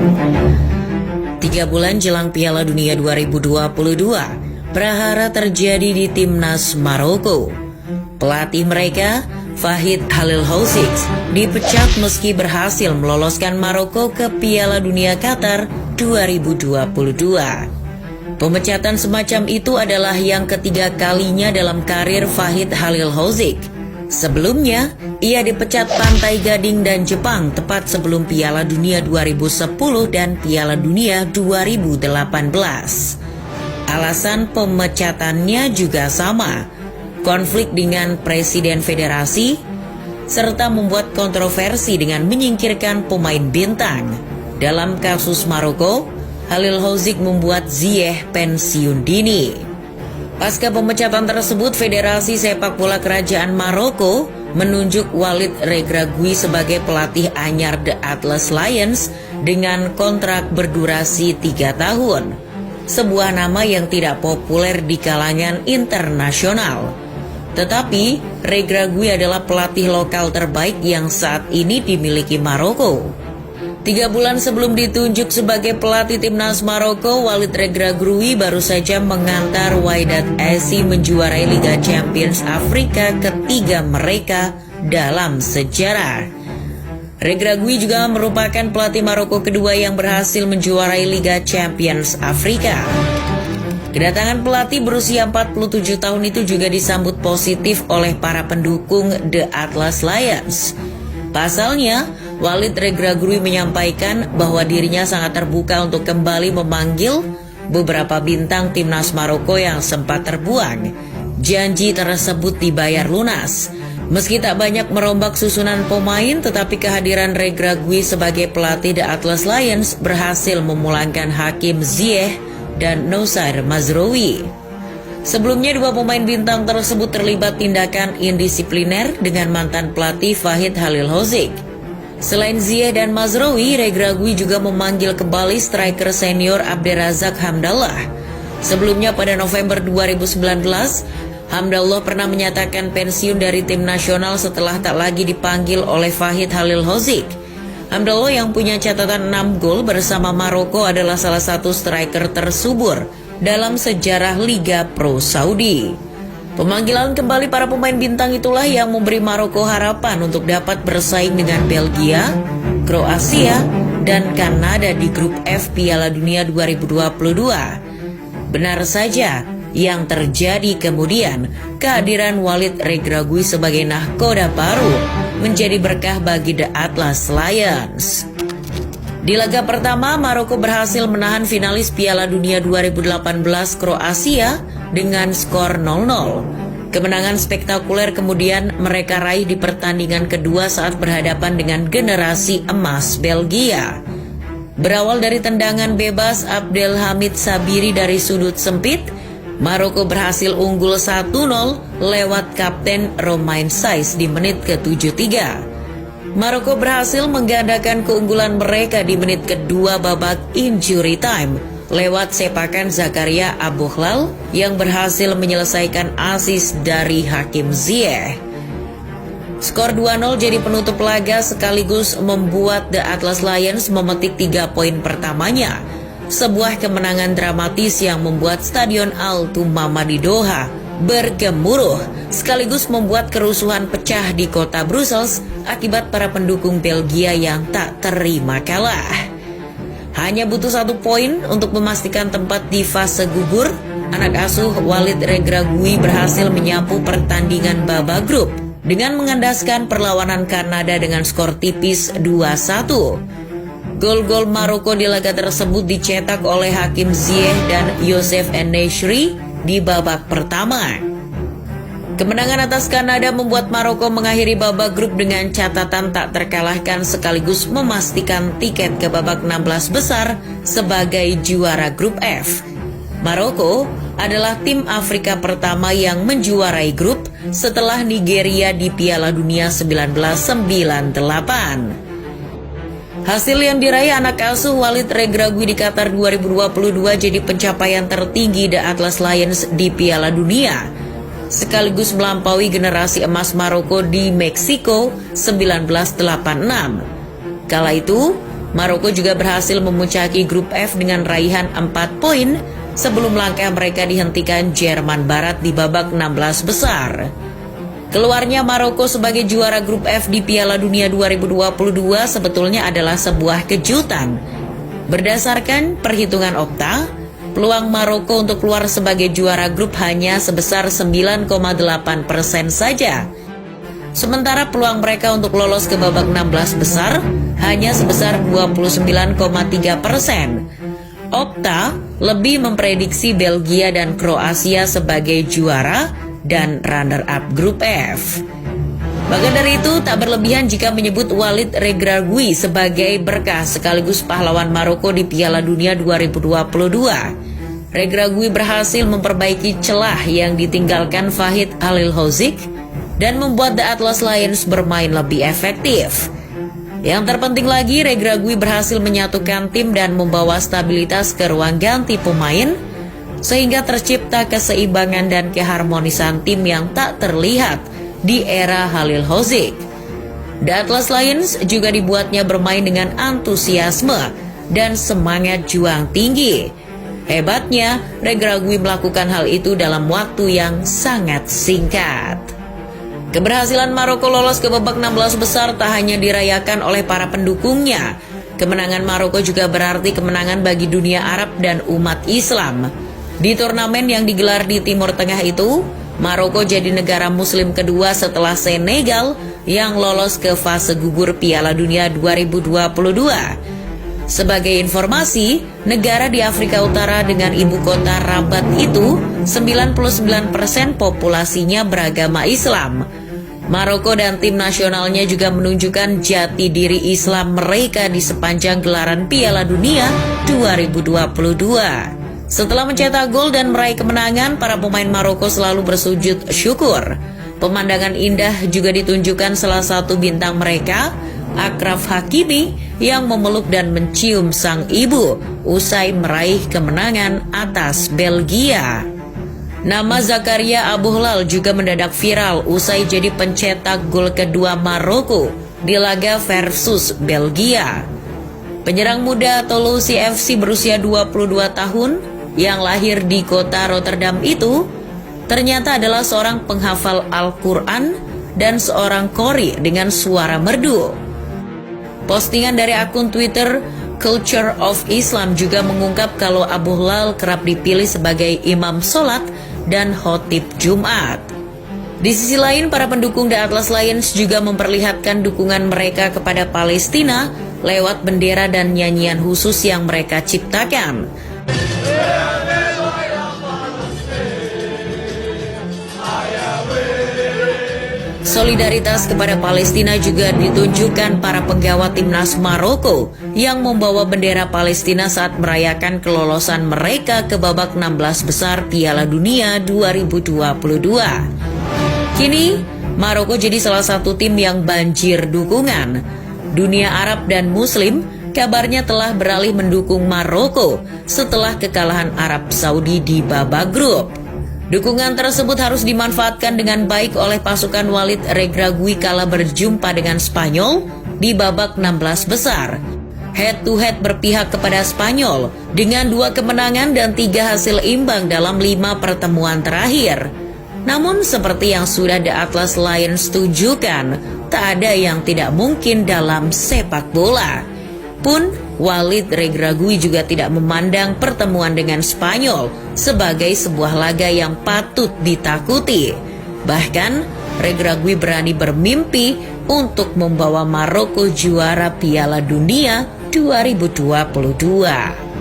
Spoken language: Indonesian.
3 bulan jelang Piala Dunia 2022, prahara terjadi di timnas Maroko. Pelatih mereka, Fahid Halilhodzic, dipecat meski berhasil meloloskan Maroko ke Piala Dunia Qatar 2022. Pemecatan semacam itu adalah yang ketiga kalinya dalam karir Fahid Halilhodzic. Sebelumnya, ia dipecat Pantai Gading dan Jepang tepat sebelum Piala Dunia 2010 dan Piala Dunia 2018. Alasan pemecatannya juga sama, konflik dengan Presiden Federasi, serta membuat kontroversi dengan menyingkirkan pemain bintang. Dalam kasus Maroko, Halilhodzic membuat Ziyech pensiun dini. Pasca pemecatan tersebut, Federasi Sepak Bola Kerajaan Maroko menunjuk Walid Regragui sebagai pelatih anyar The Atlas Lions dengan kontrak berdurasi 3 tahun. Sebuah nama yang tidak populer di kalangan internasional. Tetapi, Regragui adalah pelatih lokal terbaik yang saat ini dimiliki Maroko. 3 bulan sebelum ditunjuk sebagai pelatih timnas Maroko, Walid Regragui baru saja mengantar Wydad SC menjuarai Liga Champions Afrika ketiga mereka dalam sejarah. Regragui juga merupakan pelatih Maroko kedua yang berhasil menjuarai Liga Champions Afrika. Kedatangan pelatih berusia 47 tahun itu juga disambut positif oleh para pendukung The Atlas Lions. Pasalnya, Walid Regragui menyampaikan bahwa dirinya sangat terbuka untuk kembali memanggil beberapa bintang timnas Maroko yang sempat terbuang. Janji tersebut dibayar lunas. Meski tak banyak merombak susunan pemain, tetapi kehadiran Regragui sebagai pelatih The Atlas Lions berhasil memulangkan Hakim Ziyech dan Noussair Mazraoui. Sebelumnya, 2 pemain bintang tersebut terlibat tindakan indisipliner dengan mantan pelatih Fahid Halilhodzic. Selain Ziyech dan Mazraoui, Regragui juga memanggil kembali striker senior Abderrazak Hamdallah. Sebelumnya pada November 2019, Hamdallah pernah menyatakan pensiun dari tim nasional setelah tak lagi dipanggil oleh Fahid Halilhodzic. Hamdallah yang punya catatan 6 gol bersama Maroko adalah salah satu striker tersubur dalam sejarah Liga Pro Saudi. Pemanggilan kembali para pemain bintang itulah yang memberi Maroko harapan untuk dapat bersaing dengan Belgia, Kroasia, dan Kanada di grup F Piala Dunia 2022. Benar saja, yang terjadi kemudian, kehadiran Walid Regragui sebagai nahkoda baru menjadi berkah bagi The Atlas Lions. Di laga pertama, Maroko berhasil menahan finalis Piala Dunia 2018 Kroasia dengan skor 0-0. Kemenangan spektakuler kemudian mereka raih di pertandingan kedua saat berhadapan dengan generasi emas Belgia. Berawal dari tendangan bebas Abdelhamid Sabiri dari sudut sempit, Maroko berhasil unggul 1-0 lewat kapten Romain Saiz di menit ke-73. Maroko berhasil menggandakan keunggulan mereka di menit kedua babak injury time lewat sepakan Zakaria Abouhlal yang berhasil menyelesaikan assist dari Hakim Ziyech. Skor 2-0 jadi penutup laga sekaligus membuat The Atlas Lions memetik 3 poin pertamanya. Sebuah kemenangan dramatis yang membuat Stadion Al Thumama di Doha bergemuruh sekaligus membuat kerusuhan pecah di kota Brussels akibat para pendukung Belgia yang tak terima kalah. Hanya butuh 1 poin untuk memastikan tempat di fase gugur. Anak asuh Walid Regragui berhasil menyapu pertandingan babak grup dengan mengandaskan perlawanan Kanada dengan skor tipis 2-1. Gol-gol Maroko di laga tersebut dicetak oleh Hakim Ziyech dan Youssef En-Nesyri di babak pertama. Kemenangan atas Kanada membuat Maroko mengakhiri babak grup dengan catatan tak terkalahkan sekaligus memastikan tiket ke babak 16 besar sebagai juara grup F. Maroko adalah tim Afrika pertama yang menjuarai grup setelah Nigeria di Piala Dunia 1998. Hasil yang diraih anak asuh Walid Regragui di Qatar 2022 jadi pencapaian tertinggi The Atlas Lions di Piala Dunia, sekaligus melampaui generasi emas Maroko di Meksiko 1986. Kala itu, Maroko juga berhasil memuncaki grup F dengan raihan 4 poin sebelum langkah mereka dihentikan Jerman Barat di babak 16 besar. Keluarnya Maroko sebagai juara grup F di Piala Dunia 2022 sebetulnya adalah sebuah kejutan. Berdasarkan perhitungan Opta, peluang Maroko untuk keluar sebagai juara grup hanya sebesar 9,8% saja. Sementara peluang mereka untuk lolos ke babak 16 besar hanya sebesar 29,3%. Opta lebih memprediksi Belgia dan Kroasia sebagai juara dan runner-up grup F. Maka dari itu tak berlebihan jika menyebut Walid Regragui sebagai berkah sekaligus pahlawan Maroko di Piala Dunia 2022. Regragui berhasil memperbaiki celah yang ditinggalkan Fahid Halilhodzic dan membuat The Atlas Lions bermain lebih efektif. Yang terpenting lagi, Regragui berhasil menyatukan tim dan membawa stabilitas ke ruang ganti pemain, sehingga tercipta keseimbangan dan keharmonisan tim yang tak terlihat di era Halilhodzic. The Atlas Lions juga dibuatnya bermain dengan antusiasme dan semangat juang tinggi. Hebatnya, Regragui melakukan hal itu dalam waktu yang sangat singkat. Keberhasilan Maroko lolos ke babak 16 besar tak hanya dirayakan oleh para pendukungnya. Kemenangan Maroko juga berarti kemenangan bagi dunia Arab dan umat Islam. Di turnamen yang digelar di Timur Tengah itu, Maroko jadi negara muslim kedua setelah Senegal yang lolos ke fase gugur Piala Dunia 2022. Sebagai informasi, negara di Afrika Utara dengan ibu kota Rabat itu 99% populasinya beragama Islam. Maroko dan tim nasionalnya juga menunjukkan jati diri Islam mereka di sepanjang gelaran Piala Dunia 2022. Setelah mencetak gol dan meraih kemenangan, para pemain Maroko selalu bersujud syukur. Pemandangan indah juga ditunjukkan salah satu bintang mereka, Achraf Hakimi, yang memeluk dan mencium sang ibu usai meraih kemenangan atas Belgia. Nama Zakaria Abouhlal juga mendadak viral usai jadi pencetak gol kedua Maroko di laga versus Belgia. Penyerang muda Toulouse FC berusia 22 tahun yang lahir di kota Rotterdam itu ternyata adalah seorang penghafal Al-Quran dan seorang qori dengan suara merdu. Postingan dari akun Twitter Culture of Islam juga mengungkap kalau Abouhlal kerap dipilih sebagai imam sholat dan khotib Jumat. Di sisi lain, para pendukung The Atlas Lions juga memperlihatkan dukungan mereka kepada Palestina lewat bendera dan nyanyian khusus yang mereka ciptakan. Solidaritas kepada Palestina juga ditunjukkan para penggawa timnas Maroko yang membawa bendera Palestina saat merayakan kelolosan mereka ke babak 16 besar Piala Dunia 2022. Kini, Maroko jadi salah satu tim yang banjir dukungan. Dunia Arab dan Muslim kabarnya telah beralih mendukung Maroko setelah kekalahan Arab Saudi di babak grup. Dukungan tersebut harus dimanfaatkan dengan baik oleh pasukan Walid Regragui kala berjumpa dengan Spanyol di babak 16 besar. Head to head berpihak kepada Spanyol dengan 2 kemenangan dan 3 hasil imbang dalam 5 pertemuan terakhir. Namun seperti yang sudah The Atlas Lions tunjukkan, tak ada yang tidak mungkin dalam sepak bola. Pun Walid Regragui juga tidak memandang pertemuan dengan Spanyol sebagai sebuah laga yang patut ditakuti. Bahkan Regragui berani bermimpi untuk membawa Maroko juara Piala Dunia 2022.